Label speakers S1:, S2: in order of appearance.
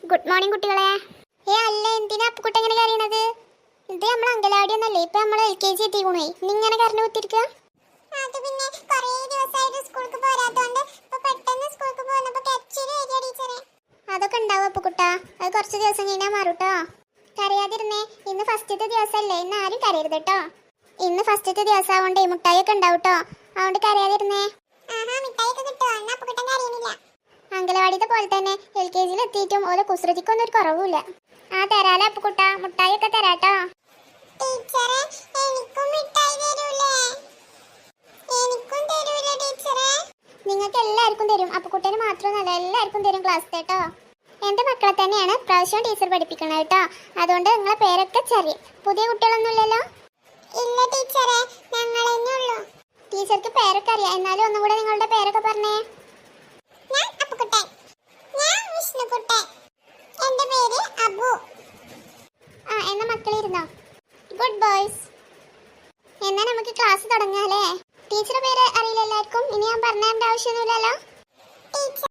S1: Good morning കുട്ടികളെ. അല്ല, എന്തിനാ അപ്പുക്കുട്ട എങ്ങനെ കരയണത്? ഇത് നമ്മൾ അങ്കലാടി ഒന്നല്ലേ, ഇപ്പൊ നമ്മൾ LKG എത്തിക്കണേ. നീ ഇങ്ങനെ കരഞ്ഞു കുത്തിരിക്കുക? അതൊക്കെ ഉണ്ടാവും അപ്പുക്കുട്ട, അത് കുറച്ച് ദിവസം കഴിഞ്ഞാൽ മാറൂട്ടോ. കരയാതിരുന്നേ, ഇന്ന് ഫസ്റ്റത്തെ ദിവസമല്ലേ, ഇന്ന് ആരും കരയരുത് കേട്ടോ. ഇന്ന് ഫസ്റ്റത്തെ ദിവസം ആവണ്ടേ, മുട്ടായി ഒക്കെ ഉണ്ടാവും കേട്ടോ, അതുകൊണ്ട് കരയാതിരുന്നേ. അങ്കലവാടിത്തെ പോലെ തന്നെ LKGയിൽ എത്തിയിട്ടും ഓരോ കുസൃതിക്കൊന്നും ഒരു കുറവുമില്ല. ആ തരാലോ അപ്പുക്കുട്ട, മുട്ടായി ഒക്കെ തരാട്ടോ. നിങ്ങൾക്ക് എല്ലാവർക്കും തരും, അപ്പുക്കുട്ടന് മാത്രമൊന്നുമല്ല, എല്ലാവർക്കും തരും ക്ലാസ് കേട്ടോ. എന്റെ മക്കളെ തന്നെയാണ് പ്രാവശ്യം ടീച്ചർ പഠിപ്പിക്കണത് കേട്ടോ, അതുകൊണ്ട് നിങ്ങളെ പേരൊക്കെ ചെറിയ. പുതിയ കുട്ടികളൊന്നും ഇല്ലല്ലോ? ഇല്ല ടീച്ചറെ, ഞങ്ങൾ തന്നെ ഉള്ളൂ. ടീച്ചർക്ക് പേരൊക്കെ അറിയാം, എന്നാലും ഒന്നും കൂടെ നിങ്ങളുടെ പേരൊക്കെ പറഞ്ഞേ. ഞാൻ അപ്പുക്കുട്ടൻ. ഞാൻ വിഷ്ണുക്കുട്ടൻ. എന്റെ പേര് അബു. എന്നാ മക്കളിരുന്നോ. Good boys. എന്നാ നമുക്ക് ക്ലാസ് തുടങ്ങാല്ലേ? ടീച്ചറുടെ പേര് അറിയില്ല എല്ലാവർക്കും, ഇനി ഞാൻ പറഞ്ഞേണ്ട ആവശ്യമൊന്നുമില്ലല്ലോ.